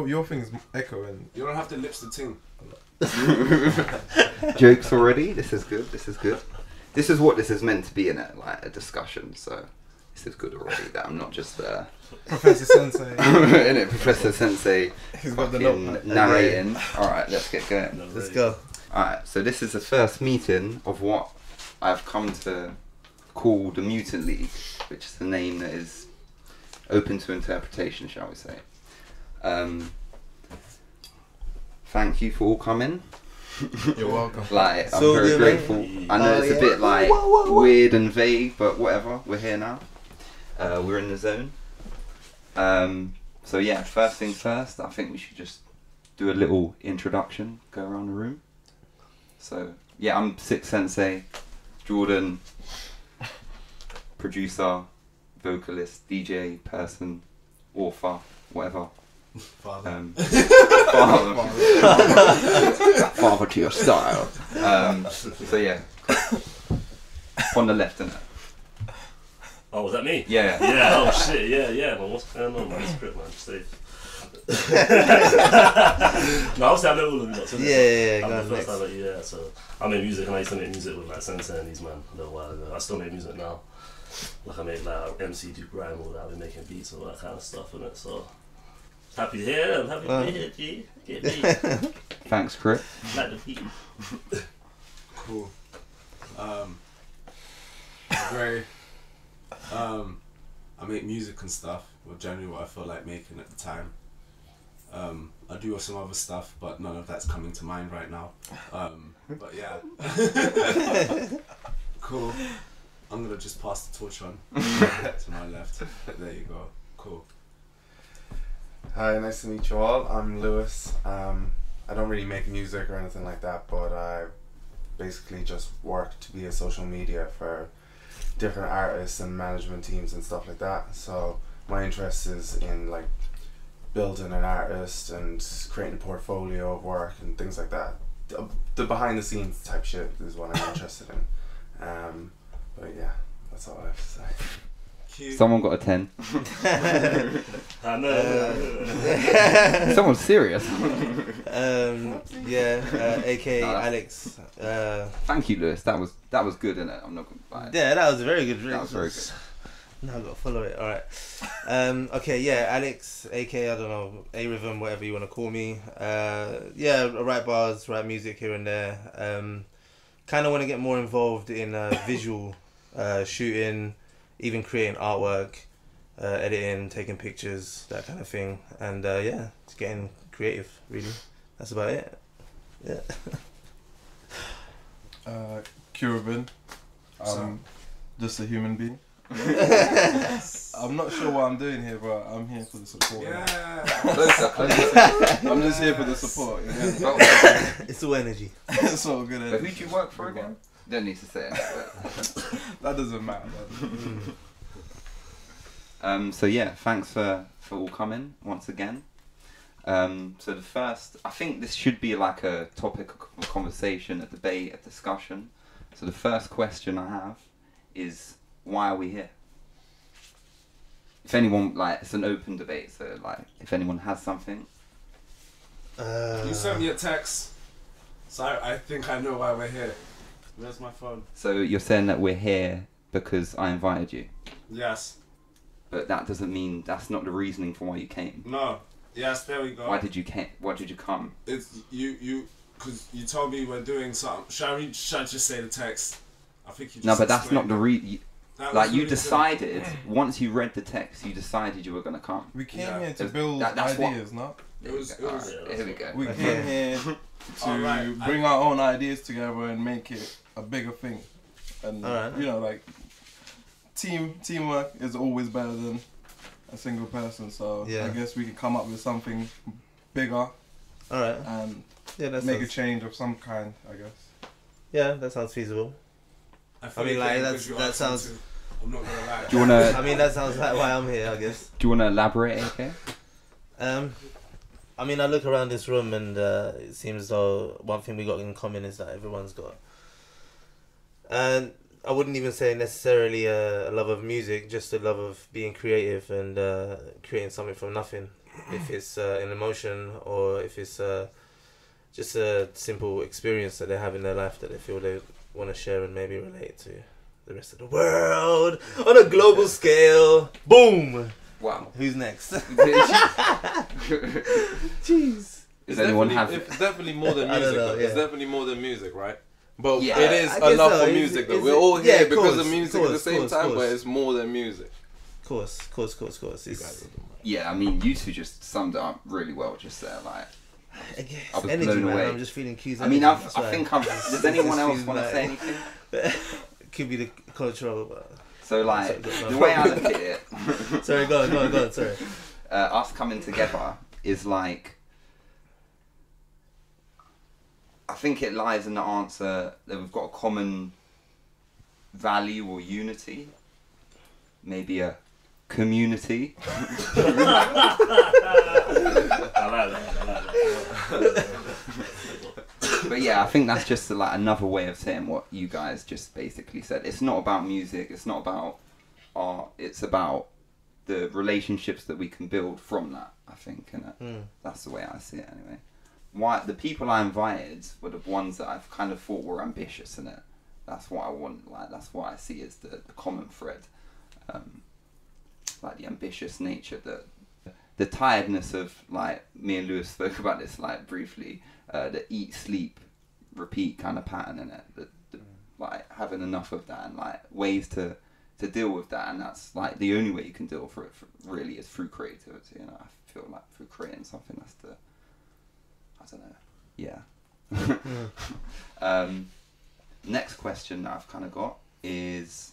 Your thing's echoing. You don't have to lips the ting. Jokes already. This is good. This is good. This is what this is meant to be in it, like a discussion. So this is good already. That I'm not just Professor Sensei. In it, Professor Sensei. He's got the note narrating. All right, let's get going. Let's go. All right. So this is the first meeting of what I've come to call the Mutant League, which is the name that is open to interpretation, shall we say. Thank you for all coming. You're welcome. Like, I'm so very grateful. I know it's a bit like weird and vague, but whatever. We're here now. We're in the zone. So yeah, first things first. I think we should just do a little introduction. Go around the room. So yeah, I'm Six Sensei, Jordan, producer, vocalist, DJ, person, author, whatever. Father to your style. So yeah, on the left, innit? Oh, was that me? Yeah. Yeah. Oh shit. Yeah. Man, what's going on, man? It's Cripla, man. Stay. No, obviously I know all of you lot. So Yeah. I'm the first time that yeah. So I made music, and I used to make music with like Sensei and these man a little while ago. I still make music now. Like I make like MC do grime, all that. I've been making beats and all that kind of stuff in it. So happy to hear. I'm happy to be here, G. Get me. Thanks, Crip. Like the beat. Cool. I make music and stuff, or generally what I feel like making at the time. I do some other stuff, but none of that's coming to mind right now. But yeah. Cool. I'm gonna just pass the torch on to my left. There you go. Cool. Hi, nice to meet you all. I'm Lewis. I don't really make music or anything like that, but I basically just work to be a social media for different artists and management teams and stuff like that. So my interest is in like building an artist and creating a portfolio of work and things like that. The behind the scenes type shit is what I'm interested in. But yeah, that's all I have to say. Cute. Someone got a 10. I know. Someone's serious. AKA No, Alex. Thank you, Lewis. That was good, innit? I'm not gonna lie. Yeah, that was very good. That was very good. Now I've got to follow it. Alright. Alex, aka, I don't know, A Rivum, whatever you want to call me. I write bars, write music here and there. Kind of want to get more involved in visual shooting, even creating artwork, editing, taking pictures, that kind of thing. And just getting creative, really. That's about it. Yeah. Querobin. Just a human being. I'm not sure what I'm doing here, but I'm here for the support. Yeah. I'm just here for the support. Yeah. It's all energy. It's all good. But who do you work for again? Don't need to say it. That doesn't matter. So yeah, thanks for all coming once again. So the first, I think this should be like a topic of conversation, a debate, a discussion. So the first question I have is, why are we here? If anyone, like, it's an open debate, so like, if anyone has something. You sent me a text, so I think I know why we're here. Where's my phone? So you're saying that we're here because I invited you, Yes. but that doesn't mean, that's not the reasoning for why you came. No. Yes, there we go. Why did you come? It's you because you told me we're doing something. Should I just say the text? I think you just No, but that's explained not the it. like, you decided, once you read the text, you decided you were going to come. We came Yeah. here to build that's ideas, not? It was Alright, here we go. We came here to Alright, bring our own ideas together and make it a bigger thing. And Alright. you know, like teamwork is always better than a single person. So Yeah. I guess we can come up with something bigger Alright. and Yeah, that make a sounds, change of some kind, I guess. yeah, that sounds feasible. I mean, like, that sounds. I'm not gonna lie. Do you wanna? I mean, that sounds like why I'm here, I guess. Do you wanna elaborate, AK? I mean, I look around this room and it seems though one thing we got in common is that everyone's got. And I wouldn't even say necessarily a love of music, just a love of being creative and creating something from nothing. If it's an emotion or if it's just a simple experience that they have in their life that they feel they want to share and maybe relate to the rest of the world on a global scale. Boom! Wow. Who's next? Jeez. Does anyone have? It's definitely more than I don't music. know, though. yeah. It's definitely more than music, right? But Yeah, it is I a guess love so. for Is music, it- though. is We're it- all yeah, here of because course, of music at the same course, time, but course. it's more than music. Course. It's, Yeah, I mean, you two just summed it up really well just there. Like, I guess I was energy, blown man. away. I'm just feeling cues. I mean, energy, I think I've. Does anyone else feels want to like- say anything? Could be the cultural. So, like, Sorry, the way I look at it, Sorry, go on. Sorry. us coming together is like, I think it lies in the answer that we've got a common value or unity, maybe a community. I like that. But yeah, I think that's just like another way of saying what you guys just basically said. It's not about music, it's not about art, it's about the relationships that we can build from that, I think, and that's the way I see it anyway. Why the people I invited were the ones that I've kind of thought were ambitious in it. That's what I want, like that's what I see as the common thread. Like the ambitious nature, the tiredness of, like, me and Lewis spoke about this like briefly, the eat, sleep, repeat kind of pattern in it. Like having enough of that and like ways to deal with that, and that's like the only way you can deal with it really is through creativity. You know, I feel like through creating something, that's the, I don't know, yeah. Next question that I've kind of got is,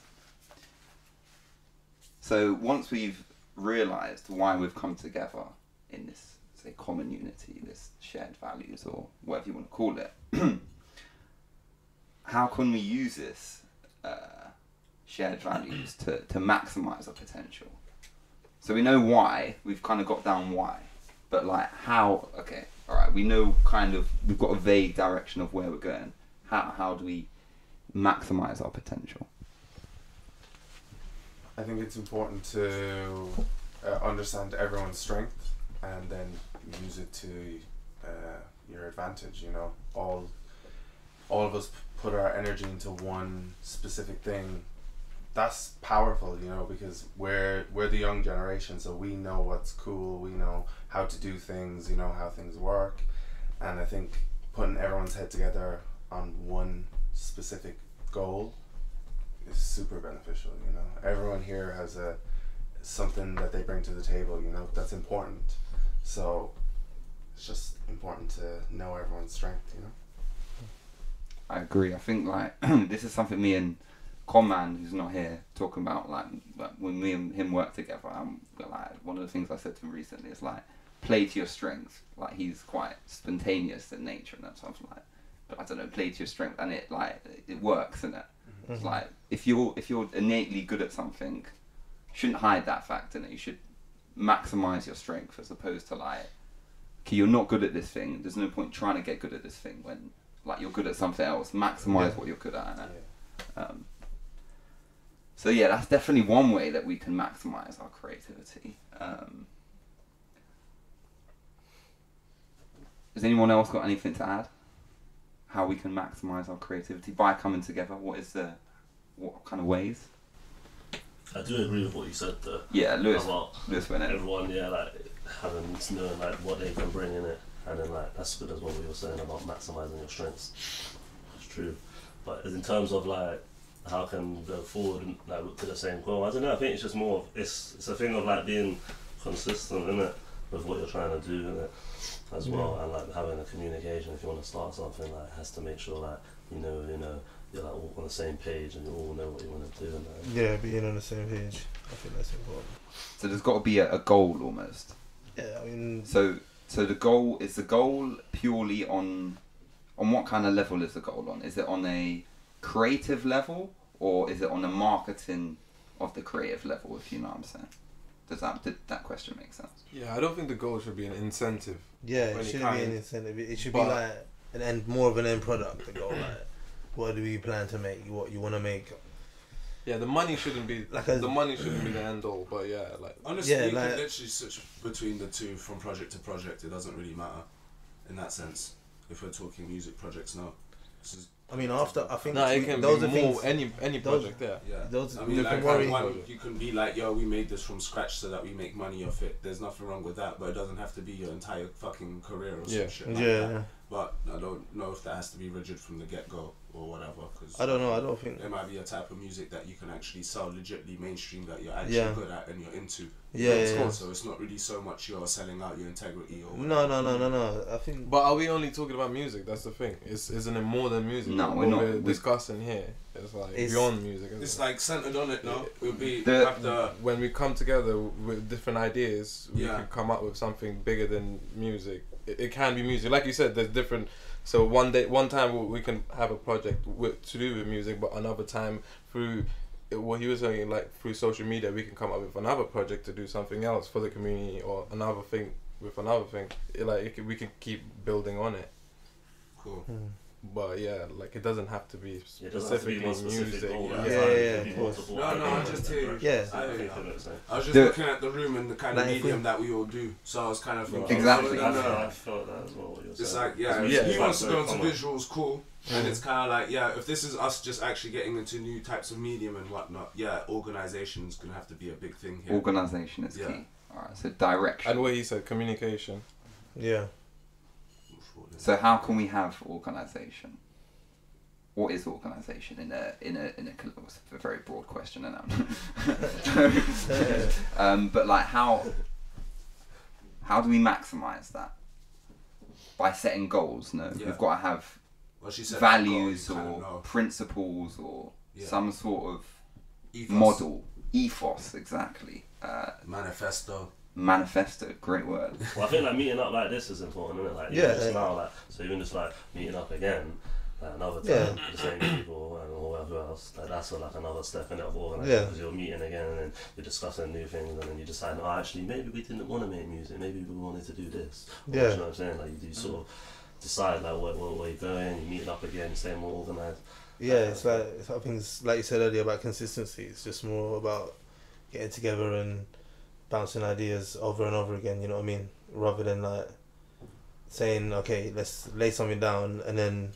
So once we've realised why we've come together in this, say, common unity, this shared values or whatever you want to call it, how can we use this shared values to maximise our potential? So we know why, we've kind of got down why, but like how, okay, alright, we know kind of, we've got a vague direction of where we're going. How do we maximise our potential? I think it's important to understand everyone's strength and then use it to your advantage. You know, all of us put our energy into one specific thing. That's powerful, you know, because we're the young generation, so we know what's cool. We know how to do things. You know how things work, and I think putting everyone's head together on one specific goal is super beneficial. You know, everyone here has something that they bring to the table, you know, that's important. So it's just important to know everyone's strength, you know. I agree. I think like this is something me and Conman, who's not here, talking about like when me and him work together. Like one of the things I said to him recently is like play to your strengths. Like he's quite spontaneous in nature and that stuff. Like, but I don't know, play to your strength, and it works, isn't it? Mm-hmm. It's like if you're innately good at something, you shouldn't hide that fact, innit? You should maximize your strength as opposed to like, okay, you're not good at this thing. There's no point trying to get good at this thing when like you're good at something else. Maximize what you're good at, innit? Yeah. So yeah, that's definitely one way that we can maximize our creativity. Has anyone else got anything to add? How we can maximize our creativity by coming together? What kind of ways? I do agree with what you said though. Yeah, Lewis went in. Everyone, like having to know like what they can bring in it, and then like that's good as well what you were saying about maximizing your strengths. It's true, but in terms of like how can we go forward and like look to the same goal, I don't know. I think it's just more of it's a thing of like being consistent in it with what you're trying to do in it as well, and like having a communication. If you want to start something, like has to make sure like you know you're like all on the same page and you all know what you want to do. And yeah, being on the same page. I think that's important. So there's got to be a goal almost. Yeah, I mean. So the goal is the goal purely on what kind of level is the goal on? Is it on a creative level or is it on the marketing of the creative level? If you know what I'm saying. Did that question make sense? Yeah, I don't think the goal should be an incentive. Yeah, it shouldn't be an incentive. It should be like an end, more of an end product. The goal, like, what do we plan to make? What you want to make? Yeah, the money shouldn't be the money shouldn't be the end all. But yeah, like honestly, you can literally switch between the two from project to project. It doesn't really matter in that sense. If we're talking music projects now, I mean, after I think it can those be are more things, any project. Yeah. Those I mean, like you can be like, yo, we made this from scratch so that we make money off it. There's nothing wrong with that, but it doesn't have to be your entire fucking career or some shit like that. But I don't know if that has to be rigid from the get-go or whatever. Cause I don't know. I don't think there might be a type of music that you can actually sell legitly mainstream that you're actually good at and you're into. So it's not really so much you're selling out your integrity or whatever. No. I think. But are we only talking about music? That's the thing. Isn't it more than music? No, we're not. We're discussing here. It's like beyond music. It's like centered on it. No, it would be when we come together with different ideas, we can come up with something bigger than music. It can be music, like you said. There's different. So one time we can have a project to do with music, but another time through what he was saying, like through social media, we can come up with another project to do something else for the community or another thing with another thing. We can keep building on it. Cool. But yeah, like it doesn't have to be specifically music. No, I just hear. Yeah. I was just looking at the room and the kind of medium that we all do, so I was kind of thinking. Exactly. I felt that as well. It's like he wants to go into visuals, cool, and it's kind of like if this is us just actually getting into new types of medium and whatnot, organization's gonna have to be a big thing here. Organization is key. Alright, so direction. And what he said, communication. Yeah. So how can we have organisation? What is organisation in a it's a very broad question, but like how do we maximise that? By setting goals. We've got to have values or principles or some sort of model ethos, exactly. Manifesto, great word. Well, I think like meeting up like this is important, isn't it? Like just now, like so even just like meeting up again, like another time with the same people and whoever else. Like that's like another step in it of organising because you're meeting again and then you're discussing new things and then you decide, oh, actually maybe we didn't want to make music, maybe we wanted to do this. Or, you know what I'm saying? Like you sort of decide like where you're going, you're meeting up again, staying more organised. Yeah, it's like I think it's like you said earlier about consistency. It's just more about getting together and bouncing ideas over and over again, you know what I mean? Rather than like saying, okay, let's lay something down and then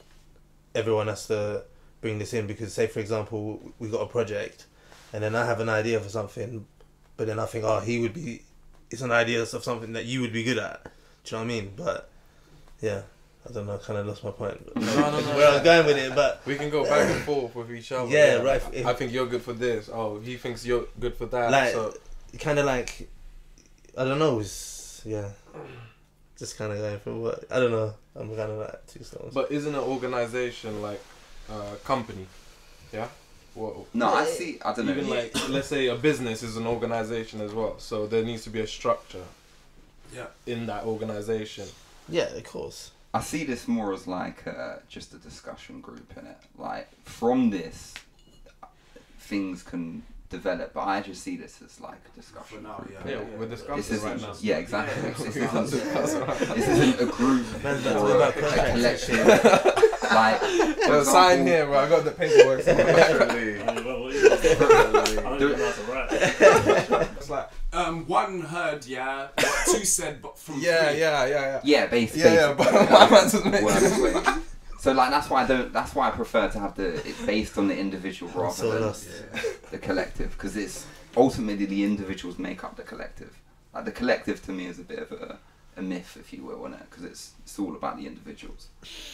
everyone has to bring this in because say for example we got a project and then I have an idea for something but then I think it's an idea of something that you would be good at. Do you know what I mean? But yeah, I don't know, I kind of lost my point. No, where I was going with it, but we can go back and forth with each other. Yeah, right. I think you're good for this. Oh, he thinks you're good for that. Like, so kind of like, I don't know, just kind of going through what, I don't know, I'm kind of like two stones. But isn't an organisation like a company? Yeah? No, I don't know. Even like, let's say a business is an organisation as well, so there needs to be a structure in that organisation. Yeah, of course. I see this more as like just a discussion group in it. Like from this, things can develop, but I just see this as like a discussion. For now, we're discussing right now. Yeah, exactly. This isn't a group or a collective. Like, there's a sign here, bro. I got the paperwork. It's like one heard, what two said, but from three. Yeah, basically. Yeah, but my man's just making So like that's why I prefer to have it's based on the individual rather than the collective, because it's ultimately the individuals make up the collective. Like the collective to me is a bit of a myth, if you will, isn't it? Because it's all about the individuals.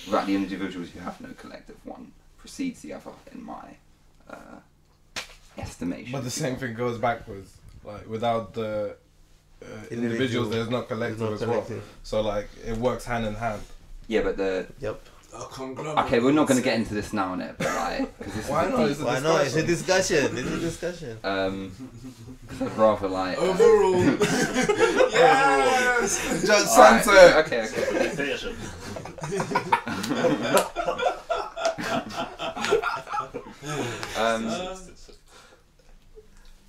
Without the individuals, you have no collective. One precedes the other, in my estimation. But the same thing goes backwards. Like without the individuals, there's no collective as well. So like it works hand in hand. Yeah, but okay, we're not going to get into this now, innit? But like, cause this why not? Why not? It's a discussion. I'd rather like overall. Yes. Just Sensei. Okay.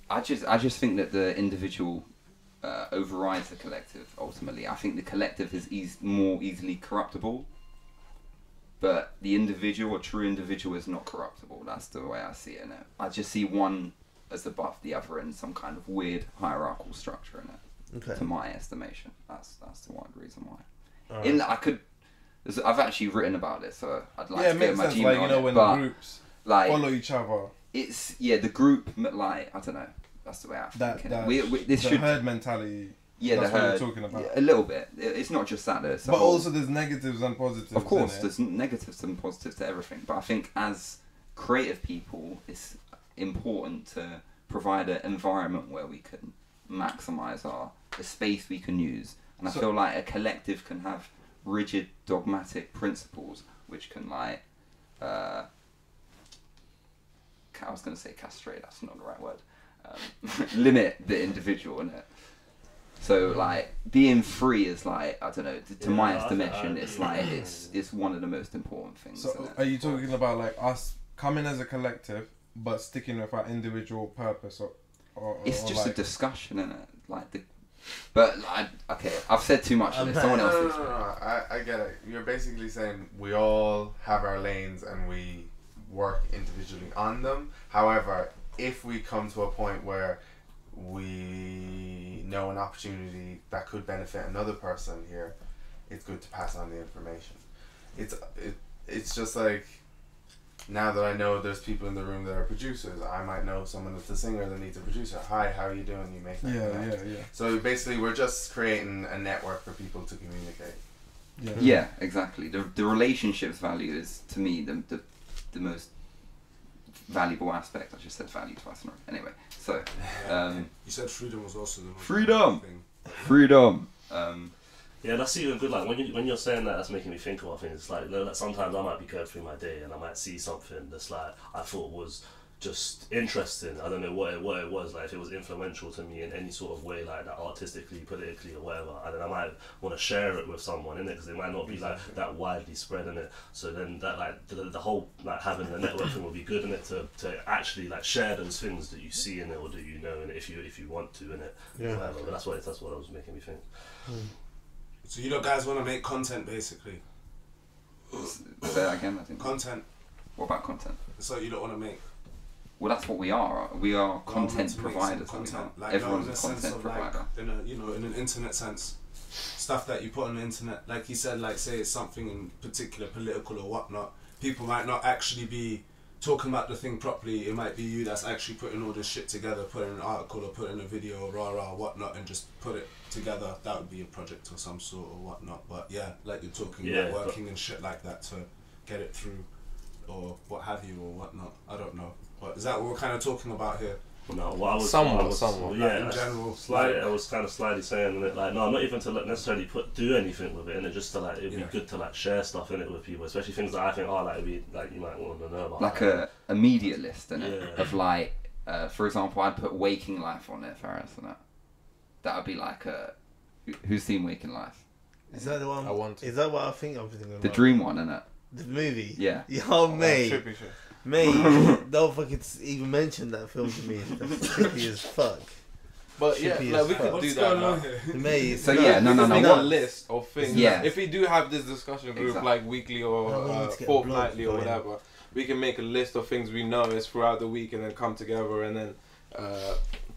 I just think that the individual overrides the collective. Ultimately, I think the collective is more easily corruptible. But the individual, a true individual, is not corruptible. That's the way I see it. In it. I just see one as above the other in some kind of weird hierarchical structure in it. Okay. To my estimation, that's the one reason why. Right. I've actually written about this, so I'd like to get my Gmail like, you know, when the groups follow each other. It's the group like I don't know. That's the way I think. This herd mentality. Yeah, that's what you're talking about. Yeah, a little bit. It's not just that. But also there's negatives and positives. Of course, there's negatives and positives to everything. But I think as creative people, it's important to provide an environment where we can maximise the space we can use. And I feel like a collective can have rigid, dogmatic principles, which can like, I was going to say castrate, that's not the right word. Limit the individual in it. So like being free is like, I don't know, to my estimation, it's like it's one of the most important things. So are you talking about like us coming as a collective but sticking with our individual purpose or it's just like a discussion, isn't it? Okay, I've said too much. Someone else. No, I get it. You're basically saying we all have our lanes and we work individually on them. However, if we come to a point where we know an opportunity that could benefit another person here, it's good to pass on the information. It's just like, now that I know there's people in the room that are producers, I might know someone that's a singer that needs a producer. Hi, how are you doing? You make that connect. Yeah. So basically we're just creating a network for people to communicate. Yeah, exactly. The relationships value is, to me, the most valuable aspect. I just said value twice. Anyway, so you said freedom was also the most freedom. Yeah, that's even good. Like when you're saying that, that's making me think of things. Like sometimes I might be going through my day and I might see something that's like I thought was just interesting. I don't know what it was, like if it was influential to me in any sort of way, like that artistically, politically or whatever, and then I might want to share it with someone in it, because it might not be like that widely spread in it. So then that like the whole like having the network thing would be good in it to actually like share those things that you see in it or that you know in it if you want to in it. Yeah. Whatever. But that's what it was making me think. So you guys want to make content basically? Say that again. I think content. What about content? So you don't want to make. Well, that's what we are. We are content providers. Content, like everyone's a content provider. Like, in an internet sense, stuff that you put on the internet, like he said, like say it's something in particular political or whatnot. People might not actually be talking about the thing properly. It might be you that's actually putting all this shit together, putting an article or putting a video, or whatnot, and just put it together. That would be a project of some sort or whatnot. But yeah, like you're talking about working and shit like that to get it through, or what have you, or whatnot. I don't know. But is that what we're kind of talking about here? No, well, somewhat. Yeah, in general. I was kind of slightly saying that, like, no, not even to necessarily do anything with it, and just to like, it'd be good to like share stuff in it with people, especially things that I think are like, it'd be like you might want to know about. Like a media list, innit? Of like, for example, I'd put Waking Life on there, Faris, and that would be like who's seen Waking Life? Is that the one? Is that what I think I'm thinking about? The Dream one, innit? The movie. Yeah. Yo, mate. Mate, don't fucking even mention that film to me. That's trippy as fuck. But yeah, like we could do that. Mate, so yeah, no. What list of things? Yeah. If we do have this discussion group like weekly or fortnightly or whatever, we can make a list of things we notice throughout the week and then come together and then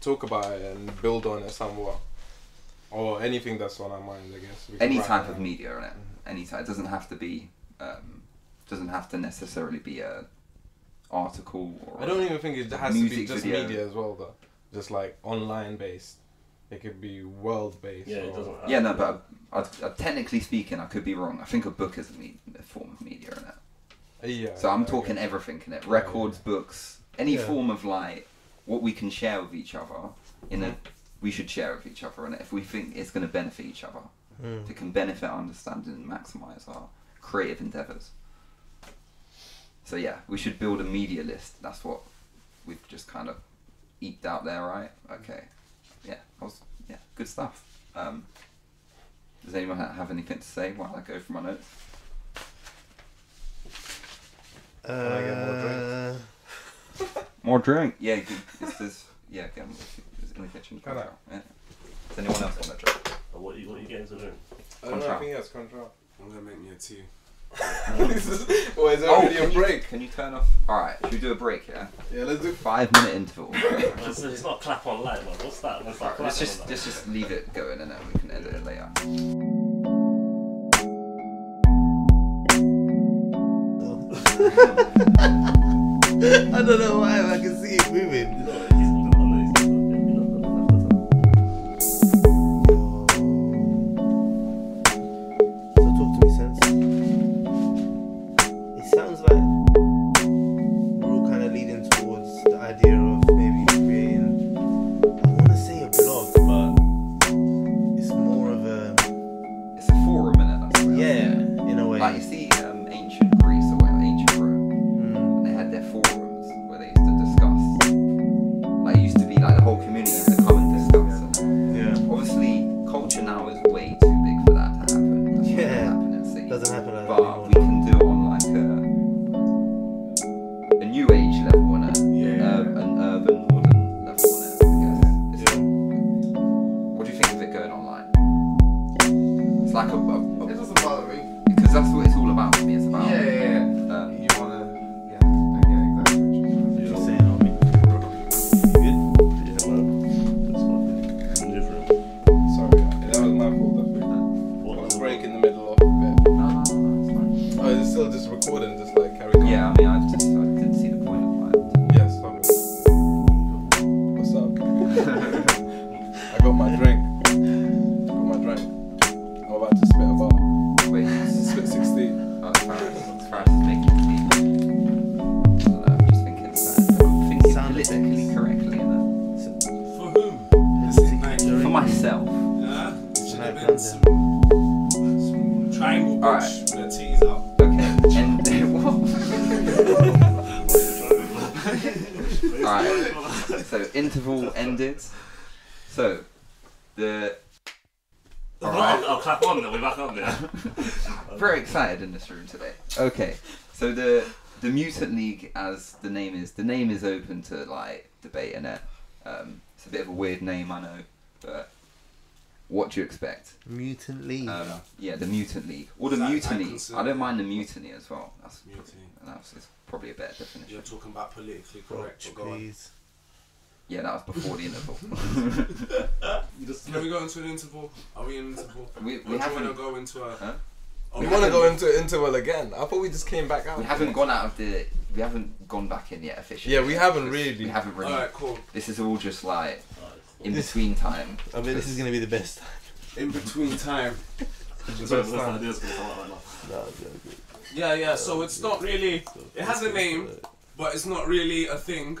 talk about it and build on it somewhat. Or anything that's on our mind, I guess. Any type of media, innit? Any type. It doesn't have to be. Doesn't have to necessarily be a article or I don't even think it has to be just video. Media as well though, just like online based. It could be world based. Yeah, it doesn't. Yeah, no, but technically speaking, I could be wrong. I think a book is a form of media, isn't it? Yeah. So I'm talking everything in it: records, books, any form of like what we can share with each other. We should share with each other, and if we think it's going to benefit each other, if it can benefit our understanding and maximise our creative endeavours. So yeah, we should build a media list. That's what we've just kind of eked out there, right? Okay. Yeah, good stuff. Does anyone have anything to say while I go through my notes? Can I get more drink? More drink? Yeah, get in the kitchen. Can I? Yeah. Does anyone else want a drink? What are you getting to drink? I don't know, I think that's control. I'm going to make me a tea. Is there already a break? Can you turn off? Alright, should we do a break, yeah? Yeah, let's do 5-minute interval. It's not a clap on light, man. What's that? Let's just leave it going and then we can edit it later. I don't know why, I can see it moving. Alright, so interval ended. So, I'll clap on then, we're back on there. Very excited in this room today. Okay, so the Mutant League, as the name is open to like debate in it. It's a bit of a weird name, I know, but what do you expect? Mutant League. Yeah, the Mutant League or the Mutiny. I don't mind the mutiny as well. That's it's probably a better definition. You're talking about politically correct. Please. Yeah, that was before the interval. Can we go into an interval? Are we in an interval? We haven't want to go into a. Huh? We want to go into interval again. I thought we just came back out. We haven't gone out of the. We haven't gone back in yet officially. Yeah, we haven't really. We haven't really. Alright, cool. This is all just like in between time. I mean, this is gonna be the best time. In between time. Yeah. So it's not really. It has a name, but it's not really a thing.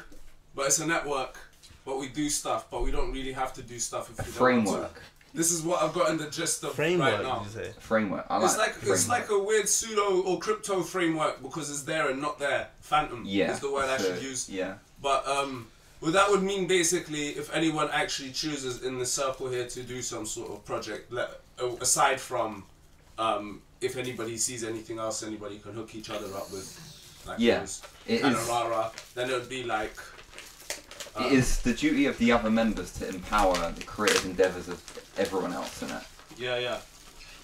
But it's a network. But we do stuff. But we don't really have to do stuff if we don't want to. This is what I've gotten the gist of framework, right now. Did you say? Framework. It's like a weird pseudo or crypto framework because it's there and not there. Phantom is the word I should use. Yeah. But well, that would mean basically if anyone actually chooses in the circle here to do some sort of project, aside from if anybody sees anything else, anybody can hook each other up with. Like rara, then it would be like. It is the duty of the other members to empower the creative endeavours of everyone else in it. Yeah.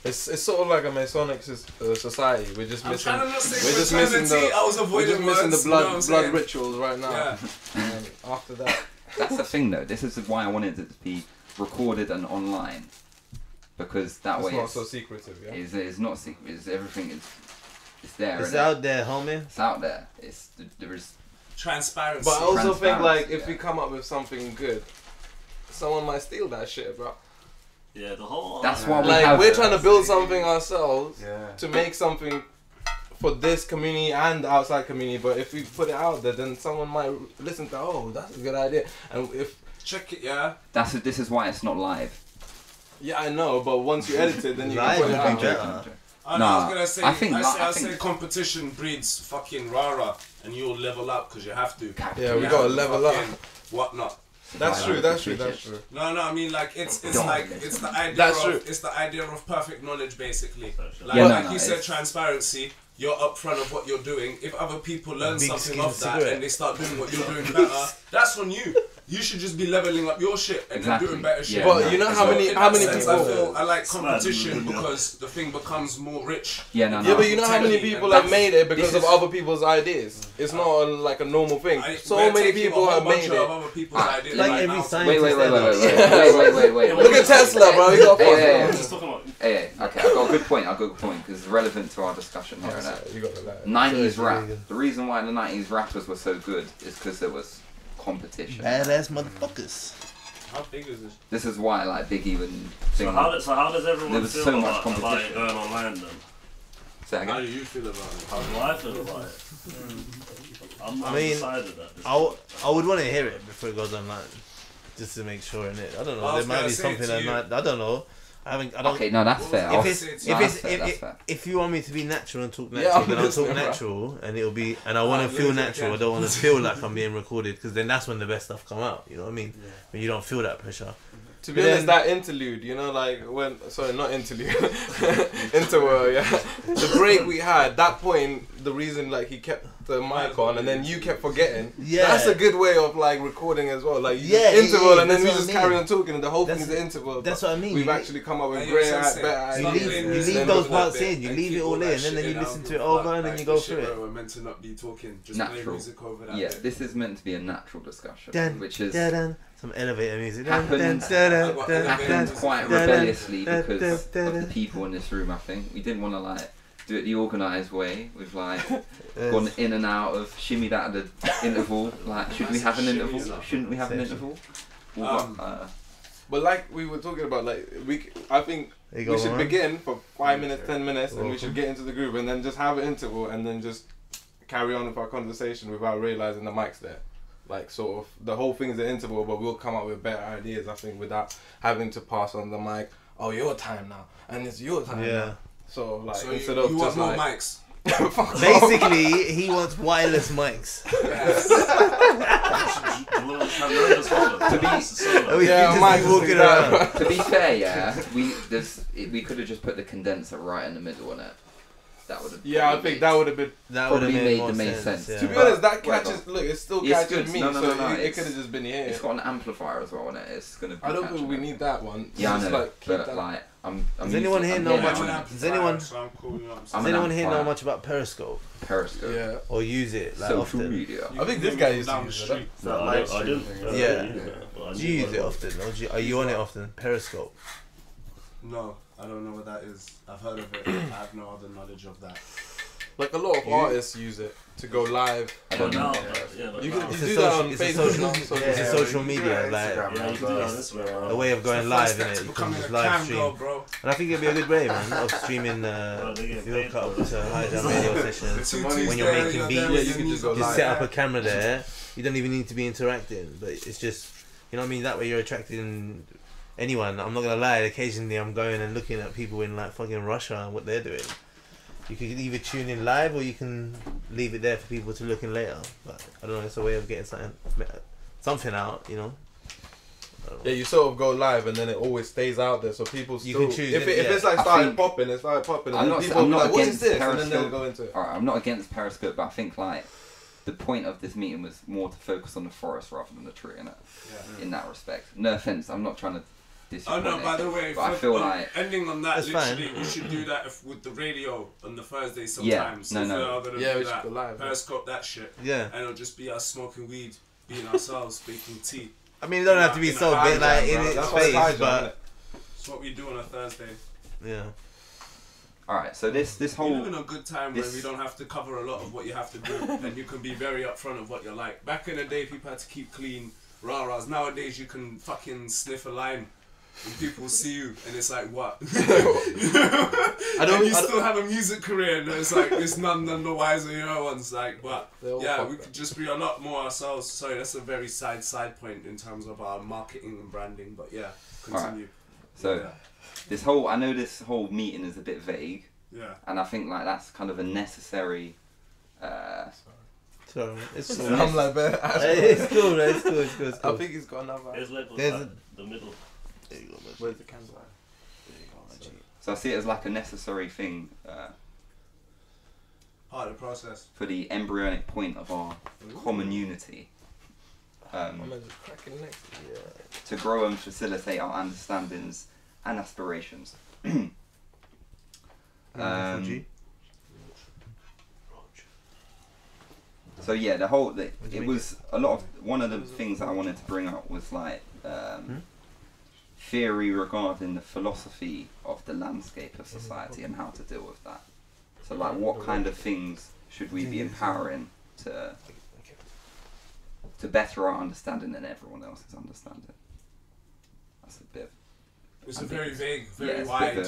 It's sort of like a Masonic society. We're just missing. We're just missing the blood rituals right now. Yeah. And after that, that's the thing though. This is why I wanted it to be recorded and online, because that way it's not so secretive. Yeah. It's not secret. It's everything. It's there. It's out there, homie. It's out there. There is. Transparency. But I also think like if we come up with something good, someone might steal that shit, bro. Yeah, the whole. That's why we're trying to build something ourselves to make something for this community and the outside community. But if we put it out there, then someone might listen to. Oh, that's a good idea. And if check it, yeah. This is why it's not live. Yeah, I know. But once you edit it, then you live can put it out. I was gonna say. I think competition breeds fucking rara, and you'll level up because you have to. Yeah, we gotta level up. Whatnot. That's true. No, I mean like it's the idea of perfect knowledge basically. Like you said, transparency. You're upfront of what you're doing. If other people learn something of that and they start doing what you're doing better, that's on you. You should just be leveling up your shit and doing better shit. But you know how many people I like competition because the thing becomes more rich. But you know how many people have made it because of other people's ideas. It's not like a normal thing. So many people have made it. Other people's ideas like every scientist. Wait. Look at Tesla, bro. He got okay, I've got a good point because it's relevant to our discussion here. 90s rap. The reason why the 90s rappers were so good is because there was competition. Badass motherfuckers. How big is this? This is why like Biggie and so how does everyone feel so much about competition it going online then? How do you feel about it? How do I feel about it? I'm decided that. I would want to hear it before it goes online, just to make sure in it. I don't know. There might be something that might. I don't know. I don't. Okay, no, that's fair. If you want me to be natural and talk natural, then I'll talk natural, and it'll be. And I want to feel natural. I don't want to feel like I'm being recorded, because then that's when the best stuff come out. You know what I mean? When you don't feel that pressure. To be honest, that interlude, you know, like when not interlude, interval, the break we had, that point, the reason like he kept the mic on and then you kept forgetting, that's a good way of like recording as well. Like interval and then we just carry on talking and the whole thing is the interval. That's what I mean. We've actually come up with great, better you leave those parts in, you leave it all in, and then you listen to it over and then you go through it. We're meant to not be talking, just play music over that. Yeah, this is meant to be a natural discussion, which is some elevator music. Happened quite rebelliously because of the people in this room. I think we didn't want to like do it the organised way. We've like gone in and out of shimmied out of the interval. Like, should we have an interval? Shouldn't we have an interval? But like we were talking about, like I think we should begin for 5 minutes, 10 minutes, and we should get into the groove, and then just have an interval, and then just carry on with our conversation without realising the mic's there. Like sort of the whole thing's an interval, but we'll come up with better ideas, I think, without having to pass on the mic. Oh, your time now, and it's your time. Now. So like instead of you just want more like mics. Basically, he wants wireless mics. To be fair, yeah, we could have just put the condenser right in the middle on it. That would have. Yeah, I think that would have been. That would have made sense. Yeah. To be honest, that catches. Look, it still catches me. No, it could have just been here. It's got an amplifier as well on it. It's gonna. Be I don't think we need that one. Yeah, I know. Like, but like, does anyone here know much? Does anyone here know much about Periscope? Yeah. Or use it like social often? media. I think this guy used to use it. No, I didn't. Yeah. Do you use it often? Or are you on it often? Periscope. No, I don't know what that is. I've heard of it. I have no other knowledge of that. Like a lot of artists use it to go live. I don't know. You can do that on Facebook. It's a social media, like a way of going live in it. You can just live stream, and I think it'd be a good way, man, of streaming. If you hook up to high-down radio sessions when you're making beats, you can just go live. Set up a camera there. You don't even need to be interacting, but it's just, you know what I mean. That way you're attracting anyone. I'm not gonna lie. Occasionally I'm going and looking at people in like fucking Russia and what they're doing. You can either tune in live or you can leave it there for people to look in later. But I don't know, it's a way of getting something out, you know. Yeah, you sort of go live and then it always stays out there, so people still. You can choose if it's like started popping, it's started popping. And people not like, what is against this? Periscope. And then they'll go into it. Alright, I'm not against Periscope, but I think like the point of this meeting was more to focus on the forest rather than the tree in it. Yeah. In that respect. No offense, I'm not trying to. Oh no! By the way, but I feel like ending on that, literally, fine. we should do that with the radio on the Thursday sometimes. Yeah, no. We should go live. Periscope that shit. Yeah. And it'll just be us smoking weed, being ourselves, speaking tea. I mean, it don't have to be so big, like in its face, but it's what we do on a Thursday. yeah. alright, so this We whole live in a good time where we don't have to cover a lot of what you have to do, and you can be very upfront of what you're like. Back in the day, people had to keep clean, rah-rahs. Nowadays, you can fucking sniff a line. And people see you, and it's like, what? You still have a music career, and it's like, it's none the wiser, you know, one's like, but yeah, we could just be a lot more ourselves. Sorry, that's a very side point in terms of our marketing and branding, but yeah, continue. Right. So, this whole meeting is a bit vague, yeah, and I think like that's kind of a necessary. So it's cool. I'm like, man, It's cool, man. It's cool. I think he's got another. There's the middle. There you go, man. Where's the candle? There you go, so I see it as like a necessary thing part of the process for the embryonic point of our common unity. To grow and facilitate our understandings and aspirations. So yeah, it was a lot of one of the things that I wanted to bring up was like theory regarding the philosophy of the landscape of society and how to deal with that. So like, what kind of things should we be empowering to better our understanding than everyone else's understanding? That's a bit. It's a very vague, very it's wide.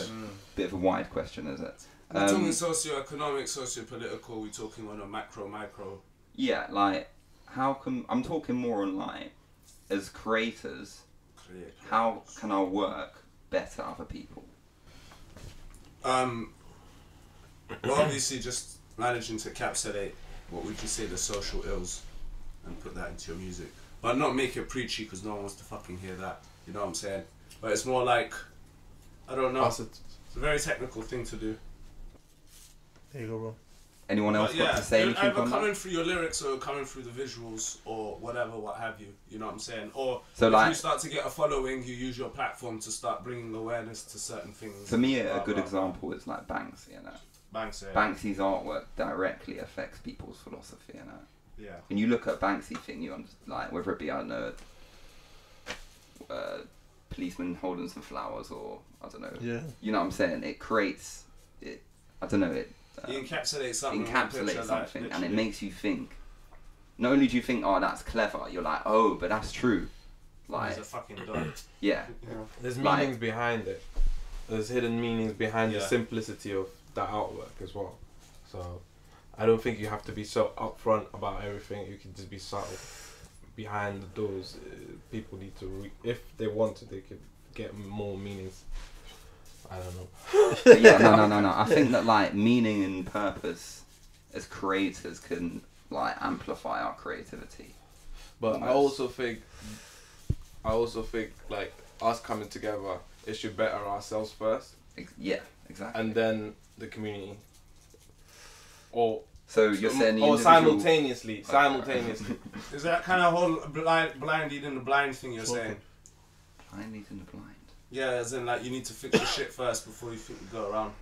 Bit of a wide question, is it? We're talking socio-economic, socio-political. We're talking on a macro. Yeah, like I'm talking more on like as creators. How can our work better other people? Well, obviously, just managing to encapsulate what would you say the social ills and put that into your music, but not make it preachy because no one wants to fucking hear that. You know what I'm saying? But it's more like, I don't know. It's a very technical thing to do. There you go, bro. Anyone else got to say anything either on coming that? through your lyrics or coming through the visuals or whatever, what have you. You know what I'm saying? Or so if like, you start to get a following, you use your platform to start bringing awareness to certain things. For me, a good example is like Banksy, you know. Banksy's artwork directly affects people's philosophy, you know. Yeah. When you look at Banksy thing, you like whether it be I don't know, policeman holding some flowers or I don't know. Yeah. You know what I'm saying? It creates it. I don't know it. He encapsulates something. Something, and it makes you think. Not only do you think, oh, that's clever, you're like, oh, but that's true. Like, he's a fucking dog. Yeah. There's meanings behind it. There's hidden meanings behind the simplicity of that artwork as well. So, I don't think you have to be so upfront about everything. You can just be subtle behind the doors. People need to, if they want to, they could get more meanings. I don't know. Yeah, no. I think that like meaning and purpose as creators can like amplify our creativity. But I also think like us coming together, it should better ourselves first. Yeah, exactly. And then the community. Or so you're saying the or individual... simultaneously. Is that kind of whole blind leading the blind thing you're saying? Blind leading the blind. Yeah, as in like you need to fix your shit first before you think you go around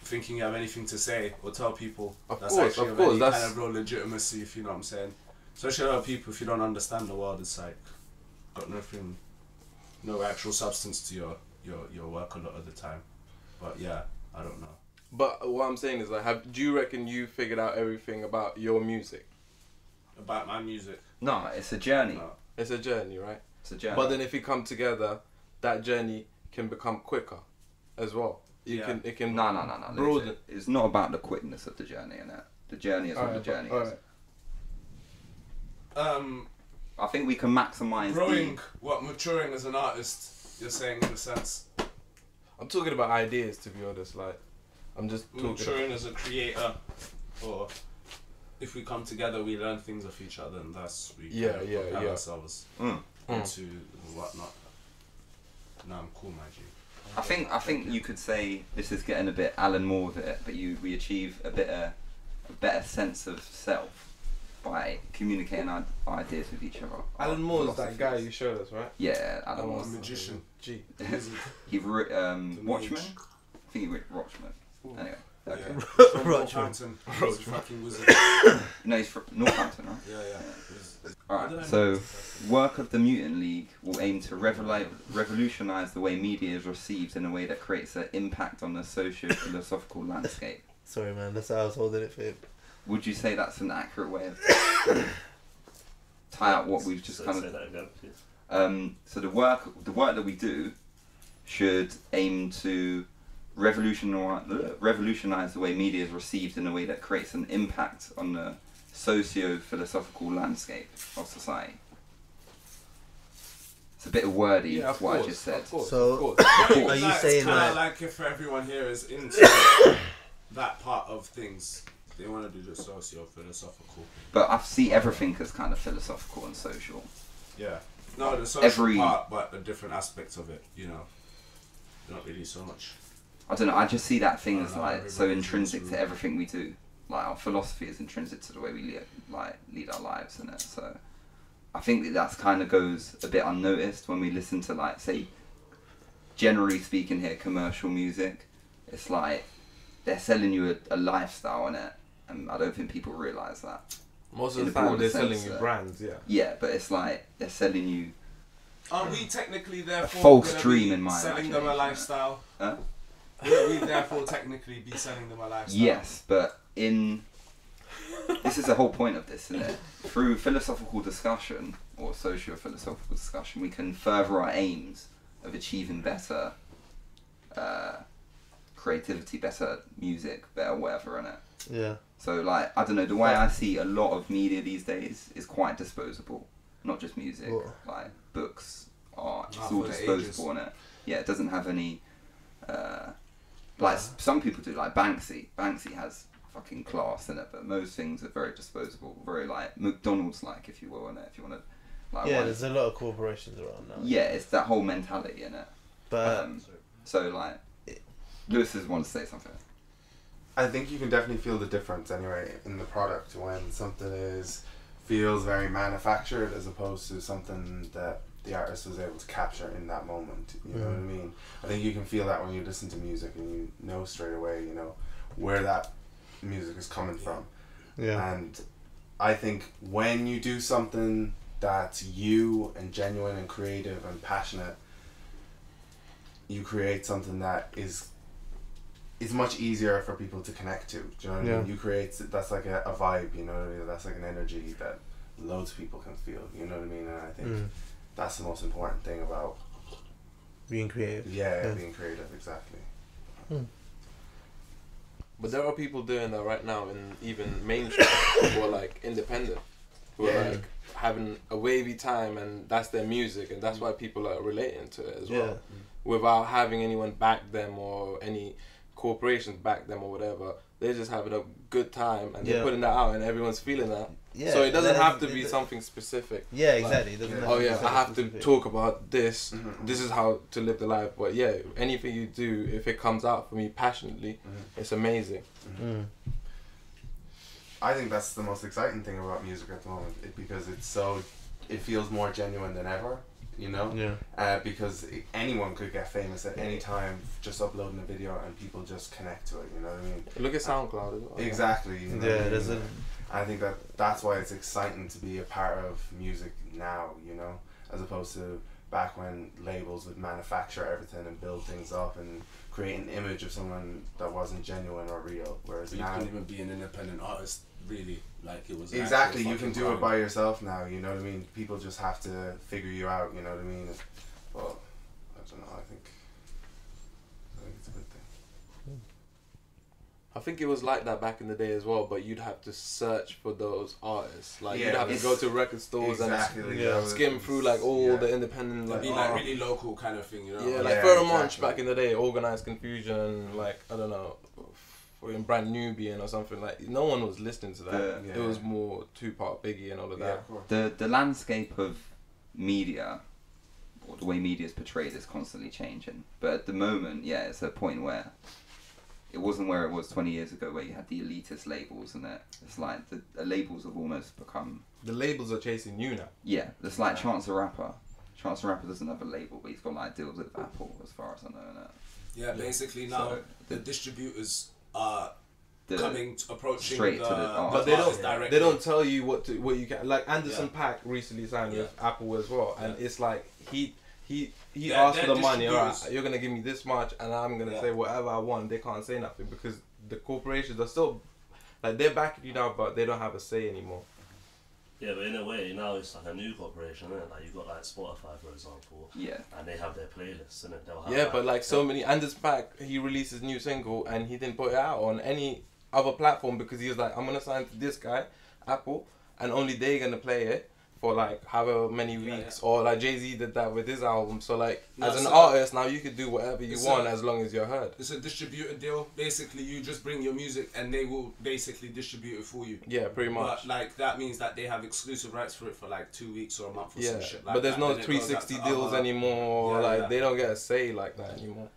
thinking you have anything to say or tell people. That's kind of real legitimacy, if you know what I'm saying. Especially a lot of people, if you don't understand the world, it's like got nothing, no actual substance to your work a lot of the time. But yeah, I don't know. But what I'm saying is like, do you reckon you figured out everything about your music? About my music? No, it's a journey. No. It's a journey, right? It's a journey. But then if you come together, that journey can become quicker as well. It can No. broaden. It's not about the quickness of the journey, innit? The journey is what the journey is. I think we can maximise maturing as an artist, you're saying, in a sense. I'm talking about ideas, to be honest. Like, I'm just talking maturing as a creator, or if we come together, we learn things of each other, and thus we propel ourselves into whatnot. No, I'm cool, my G. I think you could say this is getting a bit Alan Moore with it, but we achieve a better sense of self by communicating our ideas with each other. Alan Moore is that guy you showed us, right? Yeah, Alan Moore. Magician. G. He wrote Watchmen. I think he wrote Watchmen. Anyway. Okay. Northampton. He's a fucking wizard. No, he's from Northampton, right? Yeah. Alright, so work of the Mutant League will aim to revolutionise the way media is received in a way that creates an impact on the socio-philosophical landscape. Sorry, man, that's how I was holding it for him. Would you say that's an accurate way of tie out what we've just kind of... Say that again, please. So the work that we do should aim to revolutionise the way media is received in a way that creates an impact on the socio-philosophical landscape of society. It's a bit wordy, what I just said. Of course. Are you saying like if everyone here is into that part of things, they want to do the socio-philosophical. But I see everything as kind of philosophical and social. Yeah. No, the social part, but the different aspects of it, you know. Not really so much. I don't know, I just see that thing as like so intrinsic to everything we do. Like our philosophy is intrinsic to the way we lead our lives, innit? So I think that's kind of goes a bit unnoticed when we listen to, like, say, generally speaking here, commercial music. It's like they're selling you a lifestyle, innit? And I don't think people realise that. Most of the time they're selling you brands, yeah. Yeah, but it's like they're selling you Are we technically therefore a false dream in my selling them a lifestyle? Huh? Will we therefore technically be selling them a lifestyle? Yes, but this is the whole point of this, isn't it? Through philosophical discussion or socio-philosophical discussion, we can further our aims of achieving better creativity, better music, better whatever, innit? Yeah. So, like, I don't know, the way I see a lot of media these days is quite disposable. Not just music, like books, art, it's all disposable, innit? Yeah, it doesn't have any, like, some people do, like Banksy. Banksy has fucking class in it, but most things are very disposable, very, like, McDonald's-like, if you will, innit? If you want to, like... Yeah, there's a lot of corporations around now. Yeah, it's that whole mentality, innit? But... so, like, Lewis does want to say something. I think you can definitely feel the difference anyway in the product when something feels very manufactured as opposed to something that the artist was able to capture in that moment. You know what I mean? I think you can feel that when you listen to music and you know straight away, you know, where that music is coming from. Yeah. And I think when you do something that's you and genuine and creative and passionate, you create something that is much easier for people to connect to. Do you know what I mean? You create, that's like a vibe, you know what I mean? That's like an energy that loads of people can feel, you know what I mean? And I think that's the most important thing about being creative. Yeah, being creative, exactly. But there are people doing that right now in even mainstream or like independent, who are like having a wavy time, and that's their music, and that's why people are relating to it as well, without having anyone back them or any corporations back them or whatever. They're just having a good time and they're putting that out and everyone's feeling that. Yeah, so it doesn't have to be something specific. Yeah, exactly. Like, oh yeah, I have to talk about this. This is how to live the life. But yeah, anything you do, if it comes out for me passionately, it's amazing. I think that's the most exciting thing about music at the moment, because it feels more genuine than ever. You know, because anyone could get famous at any time, just uploading a video and people just connect to it. You know what I mean? Look at SoundCloud as well. Exactly. You know I think that's why it's exciting to be a part of music now. You know, as opposed to back when labels would manufacture everything and build things up and create an image of someone that wasn't genuine or real. Whereas but now, you couldn't even be an independent artist, really. Like it was exactly. You can do it by yourself now. You know what I mean? People just have to figure you out. You know what I mean? But I don't know. I think it's a good thing. I think it was like that back in the day as well, but you'd have to search for those artists. Like you'd have to go to record stores and skim through like all the independent, like be like really local kind of thing, you know. Yeah, like Pheromonch back in the day, Organized Confusion, like I don't know, in Brand Nubian or something. Like no one was listening to that. It was more Tupac, Biggie, and all of that. The landscape of media, or the way media is portrayed, is constantly changing. But at the moment, it's a point where it wasn't where it was 20 years ago, where you had the elitist labels, and it's like the labels have almost become... The labels are chasing you now. Yeah, it's like Chance the Rapper. Chance the Rapper doesn't have a label, but he's got like deals with Apple, as far as I know. Yeah, basically now the distributors are approaching straight to the but they don't tell you what you can. Like Anderson .Paak recently signed with Apple as well, and it's like he asked for the money. All right, you're gonna give me this much, and I'm gonna say whatever I want. They can't say nothing because the corporations are still like they're backing you now, but they don't have a say anymore. Yeah, but in a way now it's like a new corporation, isn't it? Like you've got like Spotify, for example. Yeah. And they have their playlists, and they'll have but like so many. Anderson .Paak, he released his new single and he didn't put it out on any other platform because he was like, I'm gonna sign to this guy, Apple, and only they're gonna play it for like however many weeks. Or like Jay-Z did that with his album. So like as an artist now you could do whatever you want as long as you're heard. It's a distributor deal. Basically you just bring your music and they will basically distribute it for you. Yeah, pretty much. But like that means that they have exclusive rights for it for like 2 weeks or a month or some shit like that. But there's no 360 deals anymore. They don't get a say like that anymore.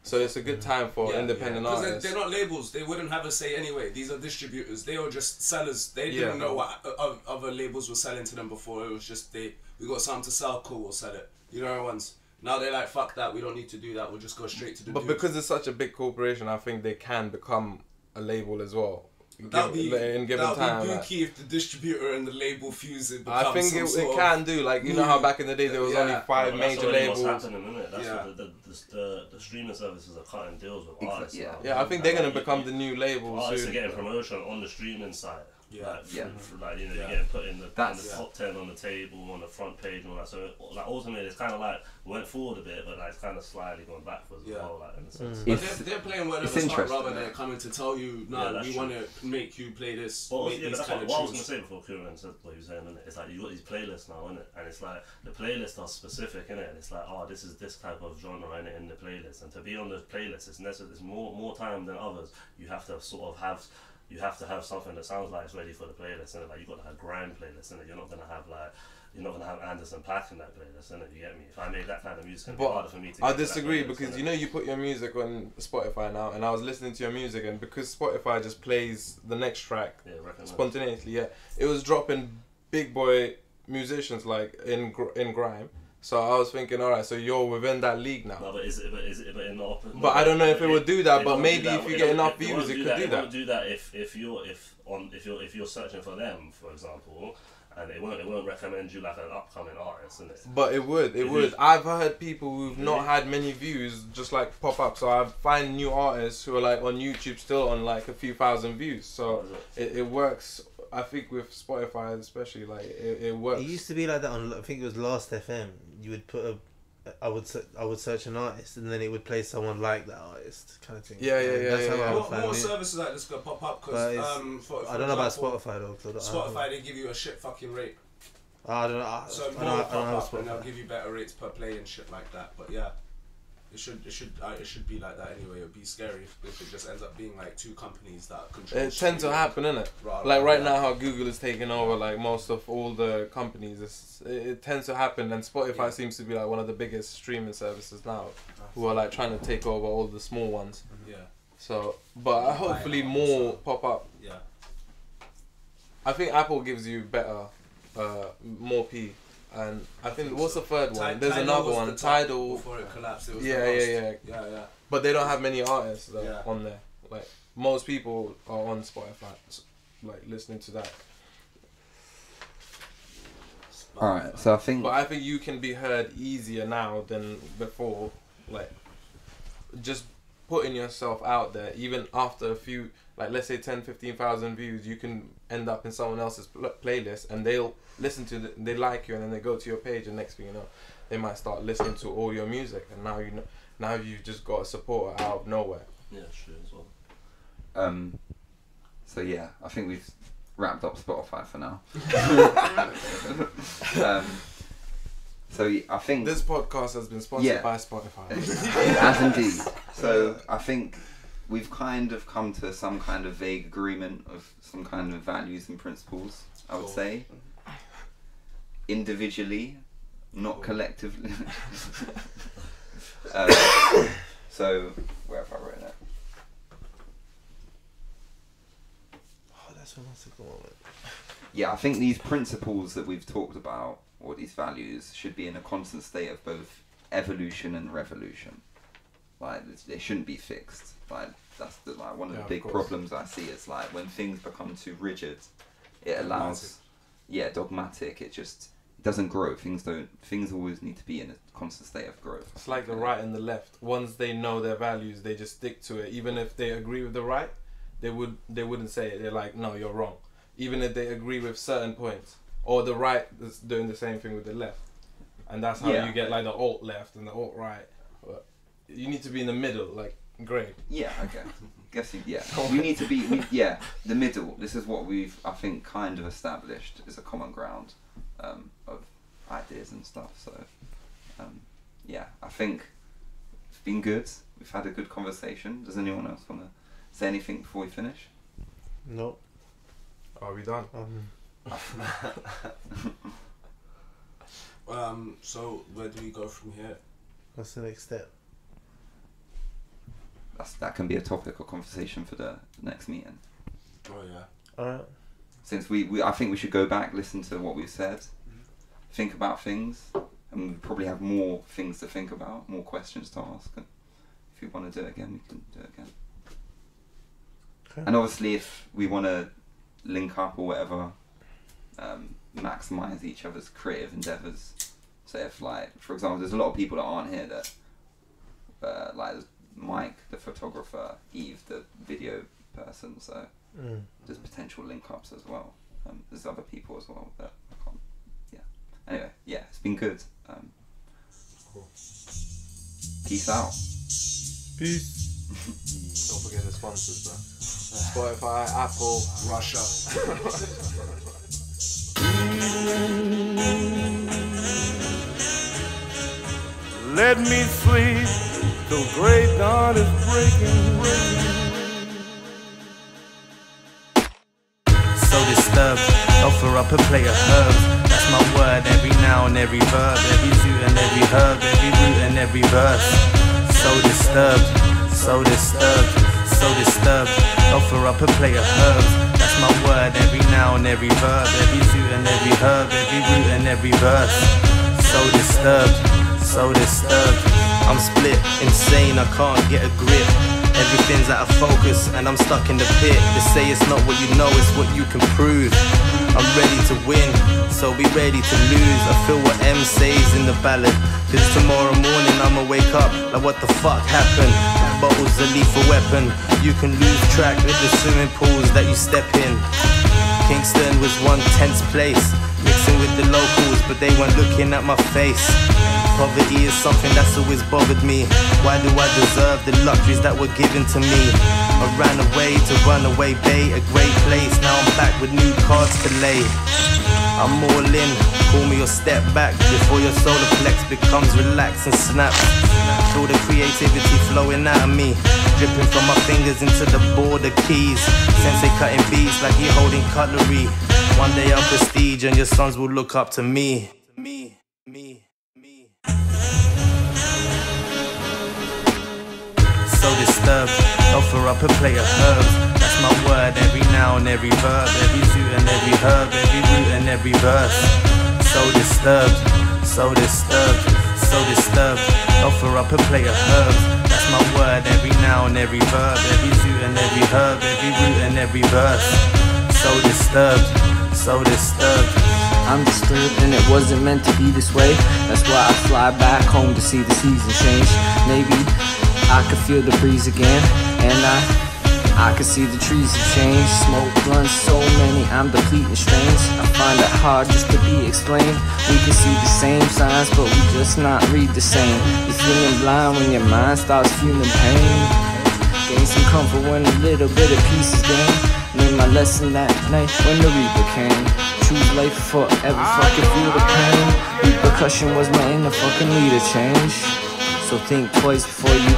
So it's a good time for independent artists. They're not labels. They wouldn't have a say anyway. These are distributors. They are just sellers. They didn't know what other labels were selling to them before. It was just we got something to sell. Cool, we'll sell it. You know what ones. Now they're like, fuck that. We don't need to do that. We'll just go straight to the. But because it's such a big corporation, I think they can become a label as well. That'd be booky if the distributor and the label fuse it. I think it can do. Like, you know how back in the day there was only 5 major labels. That's happening, isn't it? That's what the streaming services are cutting deals with artists now. Yeah, I think they're going to become the new labels. Artists are getting promotion on the streaming side. Like, you're getting put in the top 10 on the table, on the front page and all that. So like ultimately it's kind of like went forward a bit, but like it's kind of slightly gone backwards as well, like in a sense. But they're playing whatever start rather than coming to tell you, we want to make you play this. But also, that's what I was going to say before Kieran said what he was saying, innit? It's like you got these playlists now, innit? And it's like the playlists are specific, innit? And it's like, this is this type of genre, innit, in the playlist. And to be on the playlist, it's more time than others. You have to sort of have. You have to have something that sounds like it's ready for the playlist, and like you've got to have grime playlist, and you're not gonna have Anderson .Paak in that playlist, innit? You get me? If I made that kind of music, it'd be harder for me to. I disagree because you put your music on Spotify now, and I was listening to your music, and because Spotify just plays the next track spontaneously, it was dropping big boy musicians like in grime. So I was thinking, alright, so you're within that league now. No, but is it in the But I don't know if it would do that. But maybe if you get enough views, it could do that. It won't do that if you're searching for them, for example, and it won't recommend you like an upcoming artist, innit? But it would. I've heard people who've not had many views just like pop up. So I find new artists who are like on YouTube still on like a few thousand views. So it works. I think with Spotify especially, like it works. It used to be like that on, I think it was Last FM. You would put I would search an artist and then it would play someone like that artist kind of thing. That's how I would find more services like this could pop up because I don't know about Spotify though. Spotify they give you a shit fucking rate. I don't know. So more pop up and they'll give you better rates per play and shit like that. But It should be like that anyway. It'd be scary if it just ends up being like two companies that control. It tends to happen, innit? Like right now, how Google is taking over like most of all the companies. It tends to happen, and Spotify seems to be like one of the biggest streaming services now, who are like trying to take over all the small ones. Yeah. So, but hopefully more pop up. Yeah. I think Apple gives you better, more P. And I think what's the third one? There's another one. Tidal. Before it collapsed, it was yeah. But they don't have many artists though on there. Like most people are on Spotify, like listening to that. Alright, so I think. But I think you can be heard easier now than before. Like just putting yourself out there, even after a few, like let's say 10,000-15,000 views, you can end up in someone else's playlist, and they'll listen to they like you, and then they go to your page, and next thing you know, they might start listening to all your music, and now you know, now you've just got a supporter out of nowhere. Yeah, sure as well. So yeah, I think we've wrapped up Spotify for now. So I think this podcast has been sponsored by Spotify. As indeed. So I think we've kind of come to some kind of vague agreement of some kind of values and principles, I would say. Individually, not collectively. So, where have I written it? Oh, that's one I moment. Yeah, I think these principles that we've talked about, or these values, should be in a constant state of both evolution and revolution. Like, they shouldn't be fixed. Like, that's one of the big problems I see is like when things become too rigid, it allows, dogmatic. It just doesn't grow. Things always need to be in a constant state of growth. It's like the right and the left. Once they know their values, they just stick to it. Even if they agree with the right, they wouldn't say it. They're like, no, you're wrong. Even if they agree with certain points, or the right is doing the same thing with the left, and that's how you get like the alt left and the alt right. But you need to be in the middle, like grey. Yeah, okay. We need to be the middle. This is what we've, I think, kind of established as a common ground of ideas and stuff. So I think it's been good. We've had a good conversation. Does anyone else want to say anything before we finish? No. Are we done? So where do we go from here? What's the next step? That can be a topic of conversation for the next meeting. Oh yeah. Alright. Since I think we should go back, listen to what we've said, think about things, and we probably have more things to think about, more questions to ask. And if we want to do it again, we can do it again. Okay. And obviously, if we want to link up or whatever, maximize each other's creative endeavors. So if, like, for example, there's a lot of people that aren't here that, like Mike, the photographer, Eve, the video person, so there's potential link ups as well. There's other people as well that I can't, Anyway, it's been good. Cool. Peace out. Peace. Don't forget the sponsors, though. Spotify, Apple, Russia. Let me sleep till great dawn is breaking. So disturbed, offer up a plate of herbs. That's my word, every noun, every verb, every zoot and every herb, every root and every verse. So disturbed, so disturbed, so disturbed. Offer up a plate of herbs. That's my word, every noun, every verb, every zoot and every herb, every root and every verse. So disturbed, so disturbed. I'm split, insane, I can't get a grip. Everything's out of focus and I'm stuck in the pit. They say it's not what you know, it's what you can prove. I'm ready to win, so be ready to lose. I feel what M says in the ballad, cause tomorrow morning I'ma wake up like what the fuck happened. Bottles a lethal weapon, you can lose track with the swimming pools that you step in. Kingston was one tense place, mixing with the locals but they weren't looking at my face. Poverty is something that's always bothered me. Why do I deserve the luxuries that were given to me? I ran away to Runaway Bay, a great place. Now I'm back with new cards to lay. I'm all in, call me or step back before your solar flex becomes relaxed and snaps. Feel the creativity flowing out of me, dripping from my fingers into the border keys. Sensei cutting beats like he holding cutlery. One day I'll prestige and your sons will look up to me. So disturbed, offer up a plate of herbs. That's my word, every noun, every verb, every zoot and every herb, every root and every verse. So disturbed, so disturbed, so disturbed. Offer up a plate of herbs. That's my word, every noun, every verb, every zoot and every herb, every root and every verse. So disturbed, so disturbed. I'm disturbed and it wasn't meant to be this way. That's why I fly back home to see the seasons change. Maybe I could feel the breeze again, and I could see the trees have changed. Smoke blunts, so many, I'm depleting strains. I find it hard just to be explained. We can see the same signs, but we just not read the same. You're feeling blind when your mind starts feeling pain. Gain some comfort when a little bit of peace is gained. Learned my lesson that night when the reaper came. Choose life forever, fucking feel the pain. Repercussion was my inner fucking leader change. So think twice before you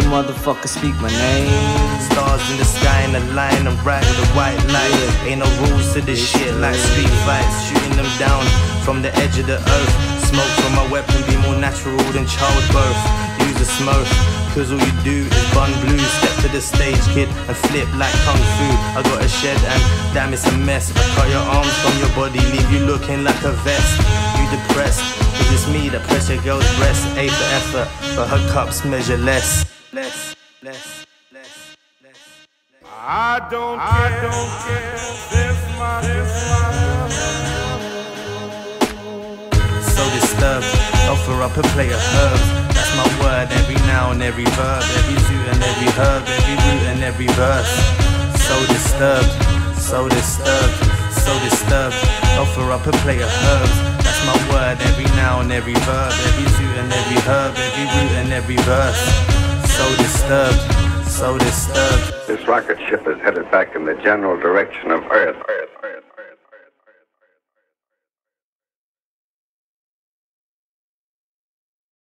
motherfucker speak my name. Stars in the sky in a line, I'm bright with a white light. Ain't no rules to this shit like street fights. Shooting them down from the edge of the earth. Smoke from my weapon be more natural than childbirth. Use a smurf, cause all you do is bun blue. Step to the stage, kid, and flip like kung fu. I got a shed and damn it's a mess. I cut your arms from your body, leave you looking like a vest. You depressed, cause it's me that press your girl's breast. A for effort, but her cups measure less. I don't care, this my So disturbed, offer up a plate of herbs. That's my word, every noun, every verb, every zoot and every herb, every root and every verse. So disturbed, so disturbed, so disturbed. Offer up a plate of herbs. That's my word, every noun, every verb, every zoot and every herb, every root and every verse. So disturbed, so disturbed. This rocket ship is headed back in the general direction of Earth.